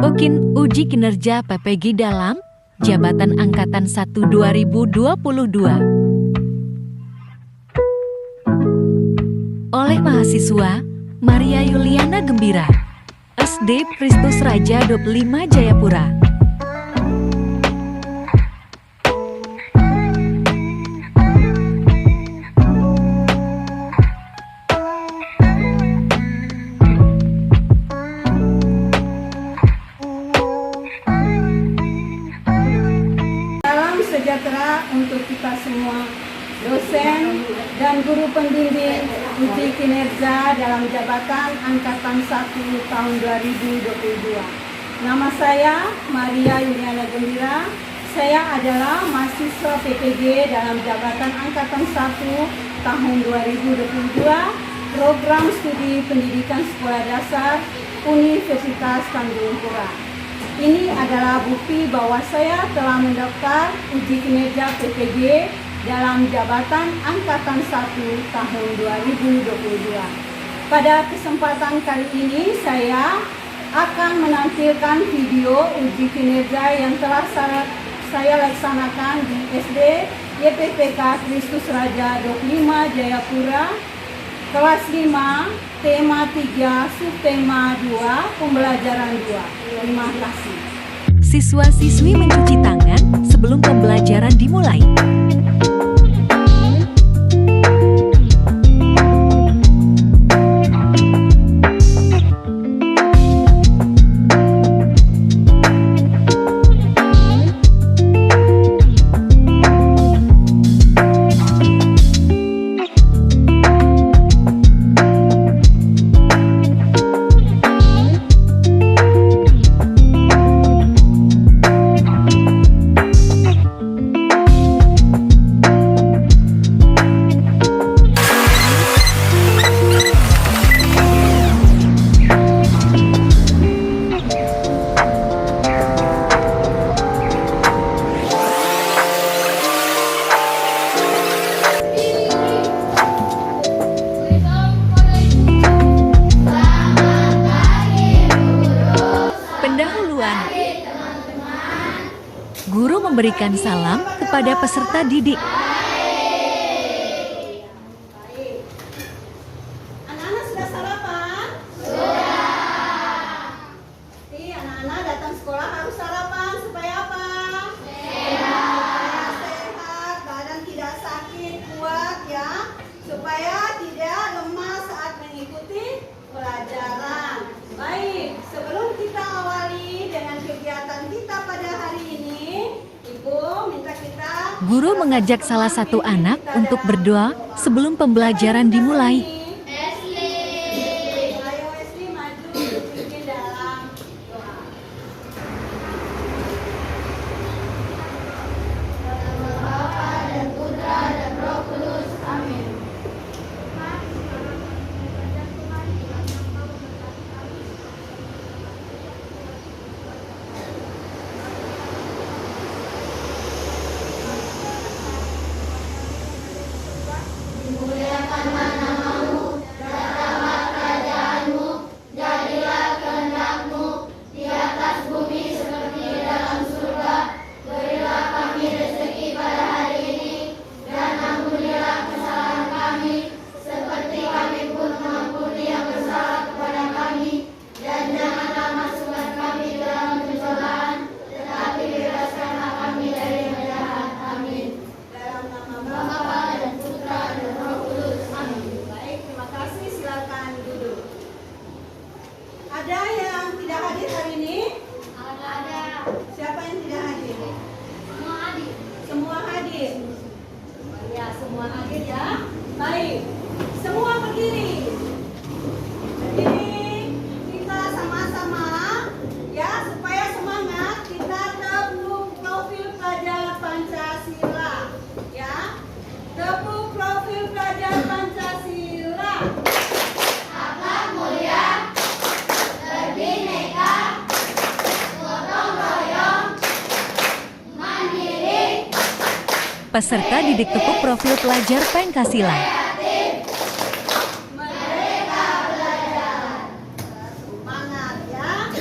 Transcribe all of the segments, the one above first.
Bokin Uji Kinerja PPG dalam Jabatan Angkatan 1 2022 oleh mahasiswa Maria Yuliana Gembira, SD Kristus Raja 25 Jayapura. Sejahtera untuk kita semua, dosen dan guru pembimbing uji kinerja dalam jabatan Angkatan 1 tahun 2022. Nama saya Maria Yuliana Gembira. Saya adalah mahasiswa PPG dalam jabatan Angkatan 1 tahun 2022, program studi pendidikan sekolah dasar Universitas Tanjung Pura. Ini adalah bukti bahwa saya telah mendaftar uji kinerja PPG dalam jabatan Angkatan 1 tahun 2022. Pada kesempatan kali ini saya akan menampilkan video uji kinerja yang telah saya laksanakan di SD YPPK Kristus Raja 25 Jayapura, kelas 5, tema 3, subtema 2, pembelajaran 2. Terima kasih. Siswa-siswi mencuci tangan sebelum pembelajaran dimulai. Guru memberikan salam kepada peserta didik. Anak-anak sudah sarapan? Sudah. Anak-anak datang sekolah harus sarapan supaya apa? Sehat, badan tidak sakit, kuat ya. Supaya tidak lemah saat mengikuti pelajaran. Baik, sebelum kita awali dengan kegiatan kita pada hari ini, Ibu minta kita... Guru mengajak salah satu anak untuk berdoa sebelum pembelajaran dimulai. Ayo Wesley maju, bikin dalam doa. Bapa dan Putra dan Roh Kudus. Amin. Ada yang tidak hadir hari ini? Ada. Siapa yang tidak hadir? Semua hadir. Semua hadir. Ya, semua hadir ya. Baik. Semua berdiri. Berdiri. Kita sama-sama ya supaya semangat kita tepuk profil pelajar Pancasila. Ya. Tepuk profil pelajar Pancasila. Akhlak mulia. Peserta didik tepuk profil pelajar Pancasila. Merdeka belajar. Semangat ya.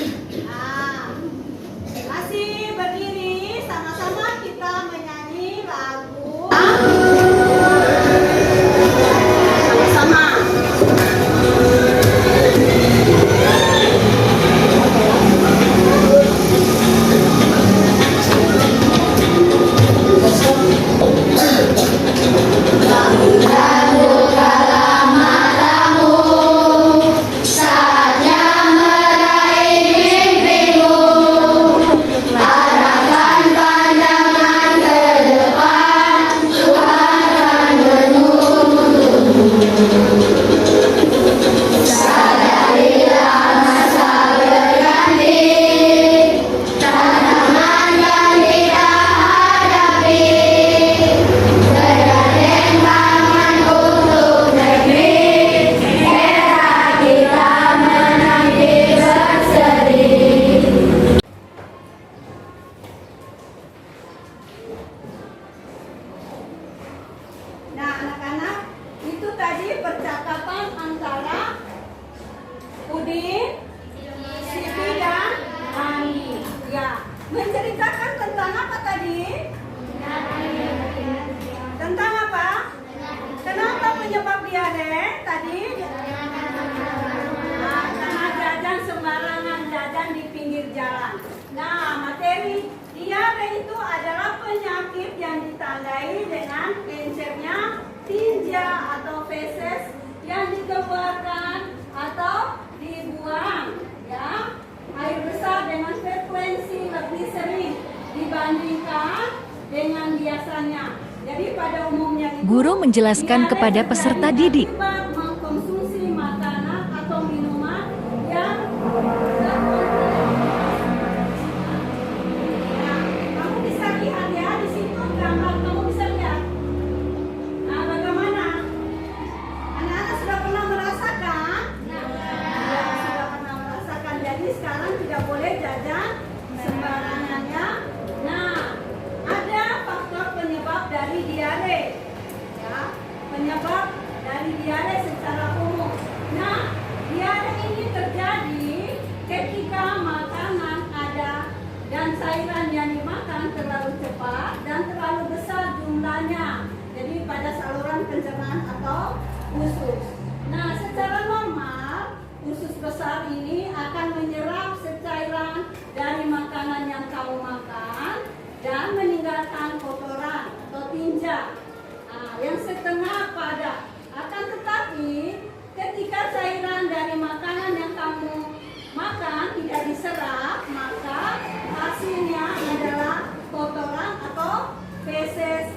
berjalan. Nah, materi diare itu adalah penyakit yang ditandai dengan encernya tinja atau feses yang dikeluarkan atau dibuang, ya, air besar dengan frekuensi lebih sering dibandingkan dengan biasanya. Jadi pada umumnya itu, Guru menjelaskan diare kepada peserta terjadi didik. akibat mengkonsumsi makanan atau minuman yang kamu bisa lihat ya di situ gambar, kamu bisa lihat. Nah, bagaimana? Anak-anak sudah pernah merasakan? Ya, sudah pernah merasakan. Jadi sekarang tidak boleh jajan sembarangan ya. Nah, ada faktor penyebab dari diare. Ya, penyebab dari diare secara umum. Nah, diare ini terjadi ketika makanan ada dan cairan yang dimakan terlalu cepat dan terlalu besar jumlahnya. Jadi pada saluran pencernaan atau usus. Nah, secara normal usus besar ini akan menyerap secairan dari makanan yang kamu makan dan meninggalkan kotoran atau tinja. Nah, yang setengah padat. Akan tetapi ketika cairan dari makanan yang kamu makan tidak diserap, maka hasilnya adalah kotoran atau feses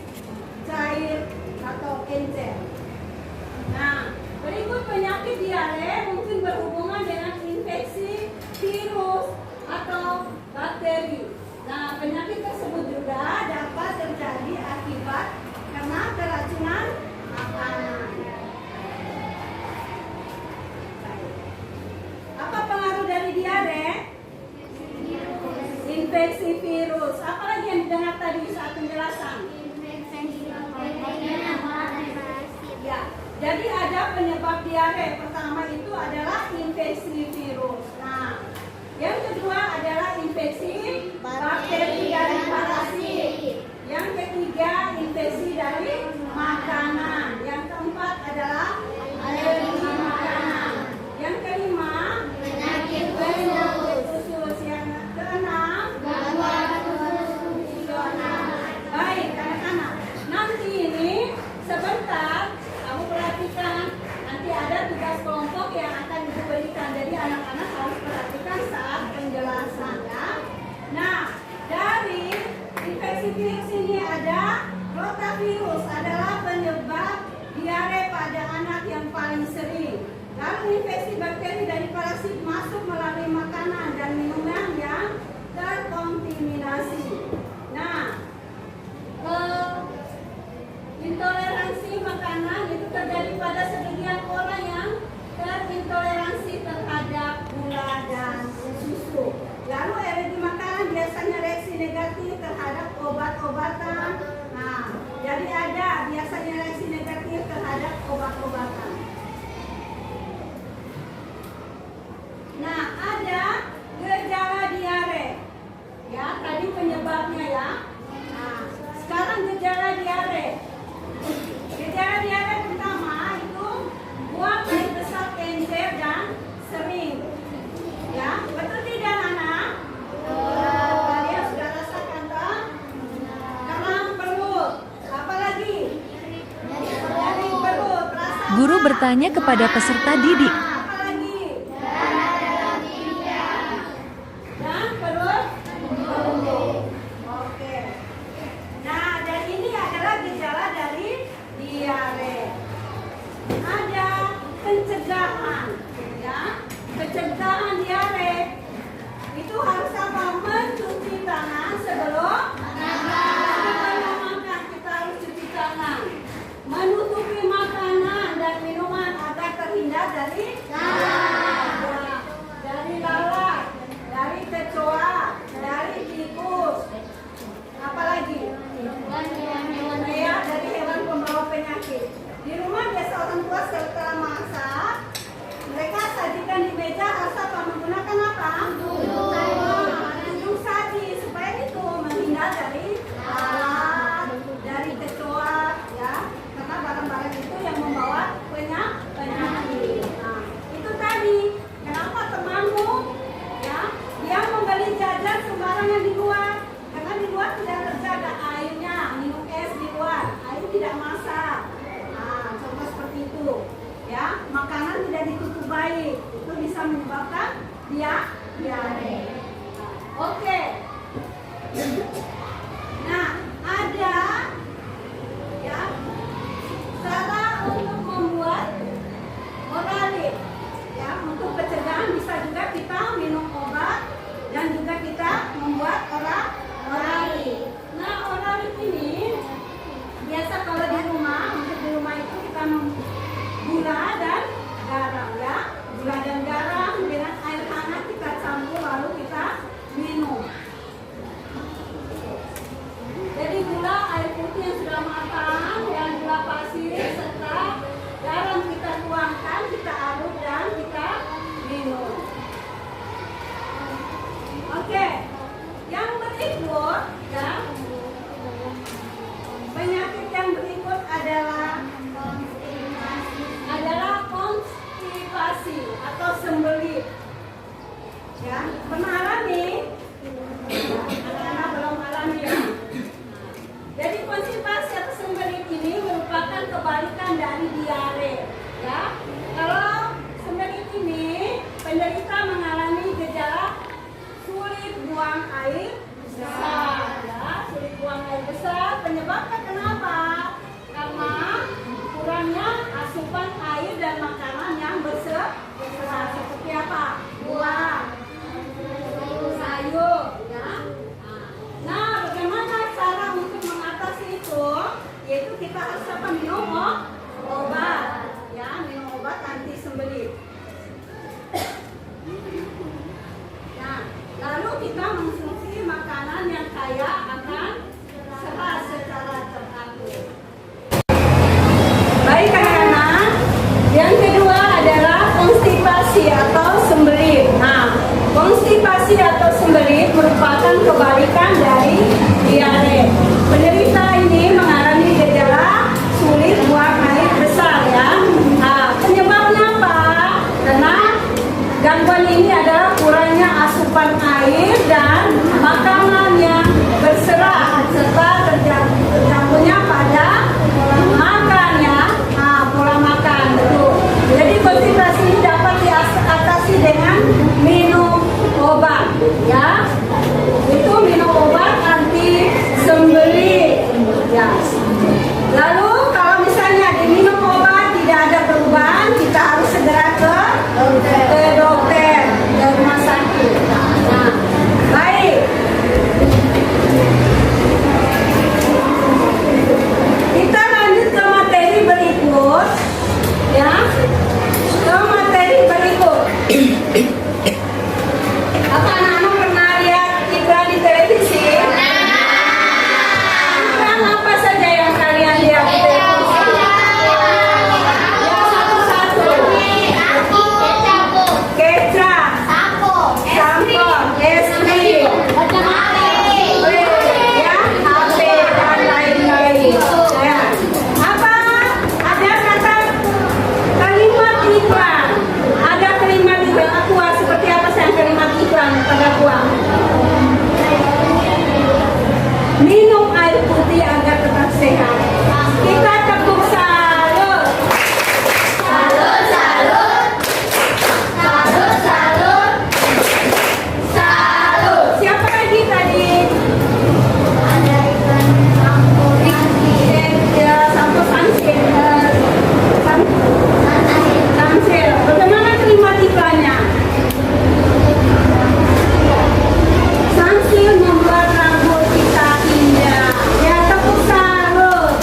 cair atau encer. Nah, berikut penyakit diare mungkin berhubungan dengan infeksi virus atau bakteri. Nah, penyakit tersebut juga dapat terjadi akibat karena keracunan makanan. Apa pengaruh dari diare? Infeksi virus. Apalagi yang didengar tadi saat penjelasan? Ya, jadi ada penyebab diare. Pertama itu adalah infeksi virus. Nah, yang kedua adalah infeksi bakteri dari parasit. Yang ketiga infeksi dari makanan. Yang keempat adalah alergi makanan. Yang kelima penyakit usus. Yang keenam gangguan fungsional. Baik anak-anak, nanti ini sebentar kamu perhatikan, nanti ada tugas kelompok yang akan diberikan. Jadi anak-anak harus perhatikan saat penjelasan ya. Nah, dari infeksi virus ini ada rotavirus, adalah penyebab diare pada anak yang paling sering. Lalu infeksi bakteri dari parasit masuk melalui makanan dan minuman yang terkontaminasi. Nah, intoleransi makanan itu terjadi pada sebagian orang yang terintoleransi terhadap gula dan susu. Lalu alergi makanan biasanya reaksi negatif terhadap obat-obatan. Nah, jadi ada biasanya reaksi negatif terhadap obat-obatan. Nah, ada gejala diare. Ya, tadi penyebabnya ya. Nah, sekarang gejala diare. Gejala diare pertama itu buang air besar, encer dan sering. Ya, betul tidak anak? Kalian sudah rasakan tak? Kram perut. Apalagi? Nyeri perut. Guru bertanya kepada peserta didik. Apalagi? Dan perut. Oke. Nah, dan ini adalah gejala dari diare. Ada pencegahan, ya. Pencegahan diare itu harus apa? Mencuci tangan sebelum makan. Kita harus cuci tangan. Menutupi makanan dan minuman agar terhindar dari diare. Oke. Nah, ada ya cara untuk membuat oralit. Ya, untuk pencegahan bisa juga kita minum obat dan juga kita membuat oralit. Nah, oralit ini biasa kalau di rumah, untuk di rumah itu kita gula dan garam ya. Gula dan garam dengan air hangat kita campur lalu kita minum. Jadi gula air putih yang sudah matang dan gula pasir serta garam kita tuangkan, kita aduk dan kita minum. Oke, yang berikut ya, penyakit yang berikut adalah konstipasi atau sembelit. Ya, pernah alami? Anak-anak belum alami ya. Jadi konstipasi atau sembelit ini merupakan kebalikan dari diare. Ya, kalau sembelit ini penderita mengalami gejala sulit buang air besar. Ya, sulit buang air besar. Penyebabnya kenapa? Karena kurangnya asupan air dan makanan yang besar seperti apa? Buah, sayur, ya. Nah, bagaimana cara untuk mengatasi itu? Yaitu kita harus apa? Minum obat, ya, minum obat anti sembelit. Nah, lalu kita mengkonsumsi makanan yang kaya akan serat secara teratur. Baik anak-anak, yang kedua adalah konstipasi atau sembelit. Nah, konstipasi atau sembelit merupakan kebalikan dari diare. Penderita ini mengalami gejala sulit buang air besar ya. Nah, penyebabnya apa? Karena gangguan ini adalah kurangnya asupan air dan makanan yang berserat serta terganggunya pada makan ya. Nah, pola makan betul. Jadi konstipasi ini dapat diatasi dengan minum obat ya. Itu minum obat anti sembelit ya. Lalu kalau misalnya diminum obat tidak ada perubahan, kita harus segera ke dokter, ke rumah sakit. Nah, baik. Kita lanjut ke materi berikut ya. Ke materi berikut. Apa anak-anak pernah lihat iklan di televisi? Iklan apa saja yang kalian lihat di televisi? Ya, satu-satu. Kecap, sampo, es krim, ya, HP dan lain-lain. Ya. Apa? Ada kata kalimat iklan. Ada kalimat iklan aqua. Seperti apa sayang kalimat iklan pada aqua? Minum air putih agar tetap sehat. Kita tepuk salut. Salut, salut. Salut, salut. Salut. Siapa lagi tadi? Ada iklan sampo Sunsil. Sunsil. Bagaimana kalimat iklannya? Sunsil membuat rambut kita indah. Ya, tepuk salut.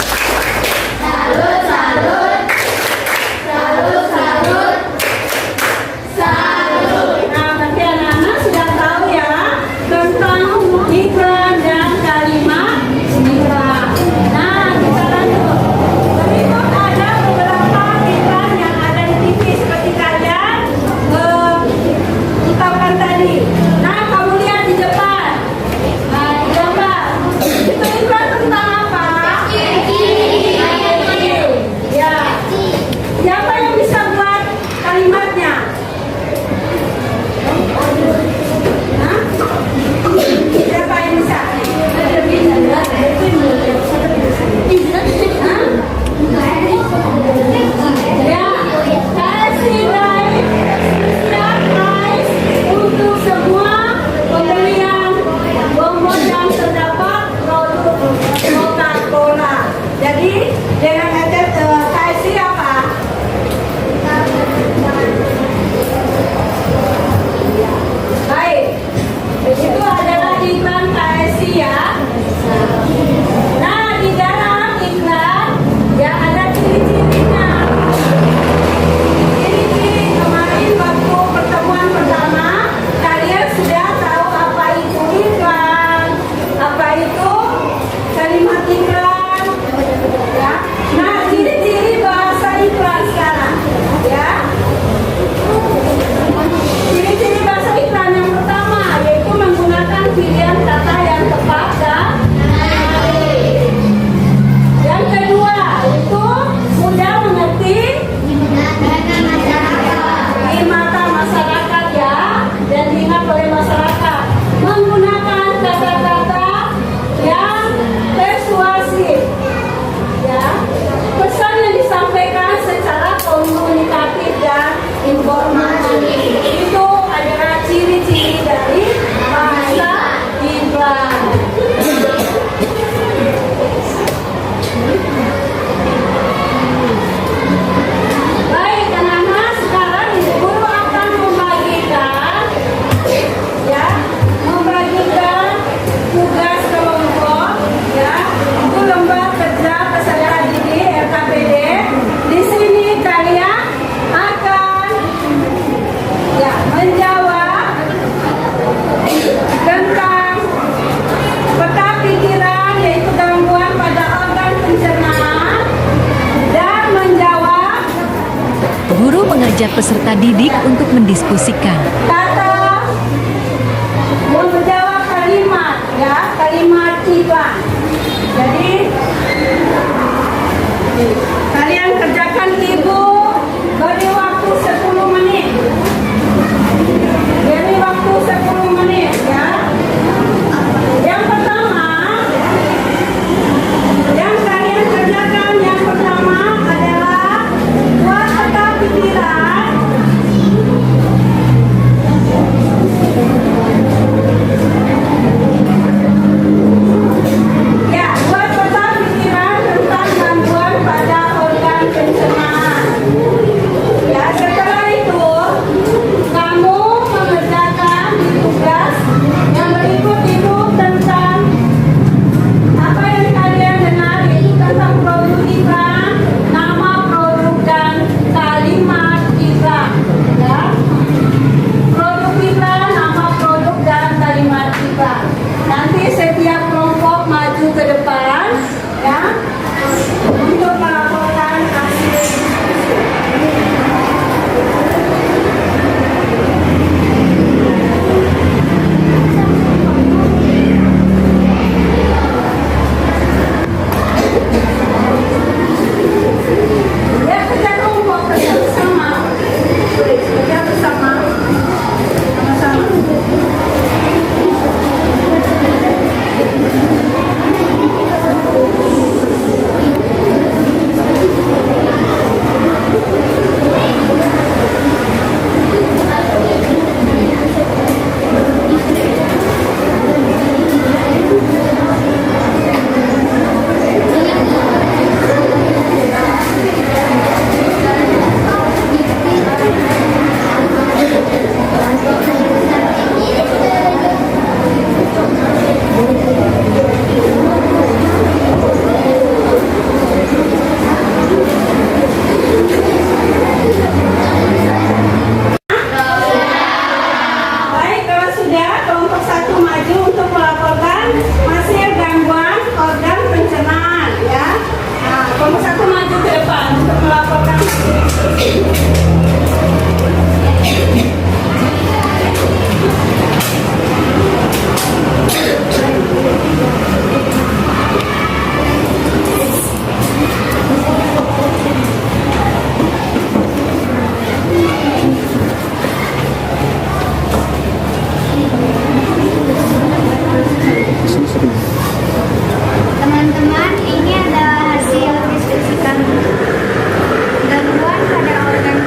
untuk mendiskusikan. Kata yang menjawab kalimat, ya, kalimat iklan. Jadi kalian kerjakan, ibu beri waktu 10 menit. Beri waktu 10 menit, ya. Yang pertama, yang kalian kerjakan yang pertama adalah buat peta pikiran. Ya, buat peta pikiran tentang gangguan pada organ pencernaan. Ya, setelah itu kamu mengerjakan tugas yang berikut itu tentang apa yang kalian dengar, itu tentang produk iklan, nama produk dan kalimat iklan. Ya, produk iklan, nama produk dan kalimat iklan. Nanti setiap kelompok maju ke depan, ya, untuk melaporkan hasil. Ya, kerja kelompok, kerja bersama. Kerja bersama. Sama-sama. Baik, kalau sudah, kelompok 1 maju untuk melaporkan hasil gangguan organ pencernaan, ya. Nah, kelompok 1 maju ke depan untuk melaporkan hasil. Teman-teman, ini ada hasil diskusi kami. Gangguan pada organ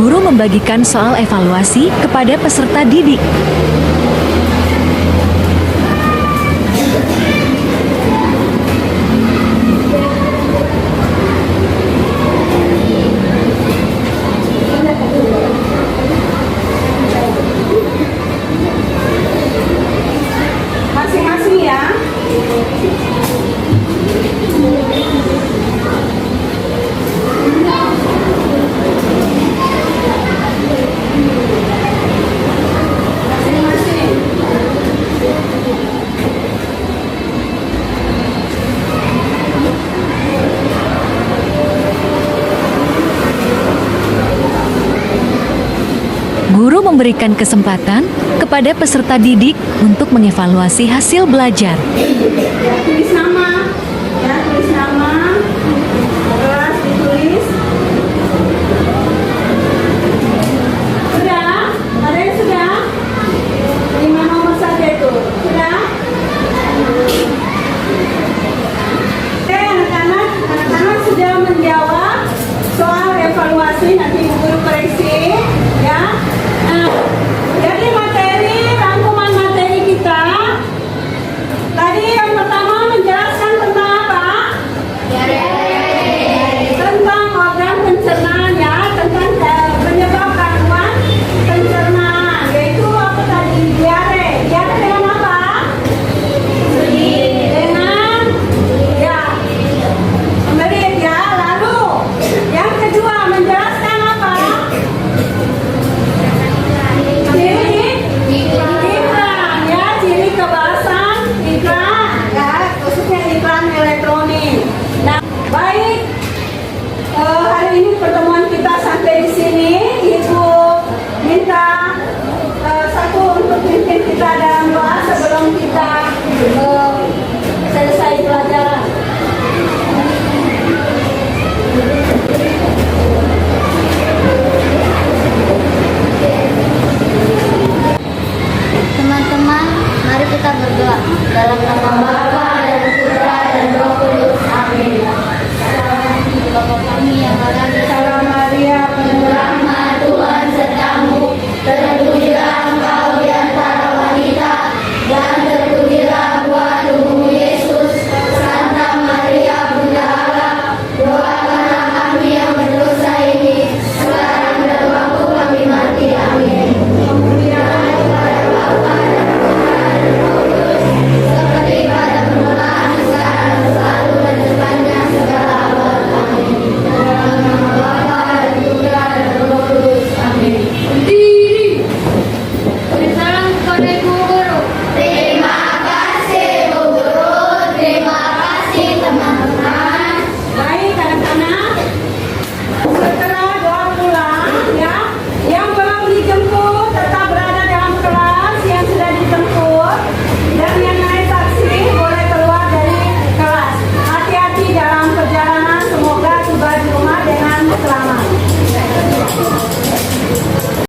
Guru membagikan soal evaluasi kepada peserta didik. Masing-masing ya. Masing-masing. Guru memberikan kesempatan kepada peserta didik untuk mengevaluasi hasil belajar. Ya, tulis nama. Ya, tulis nama.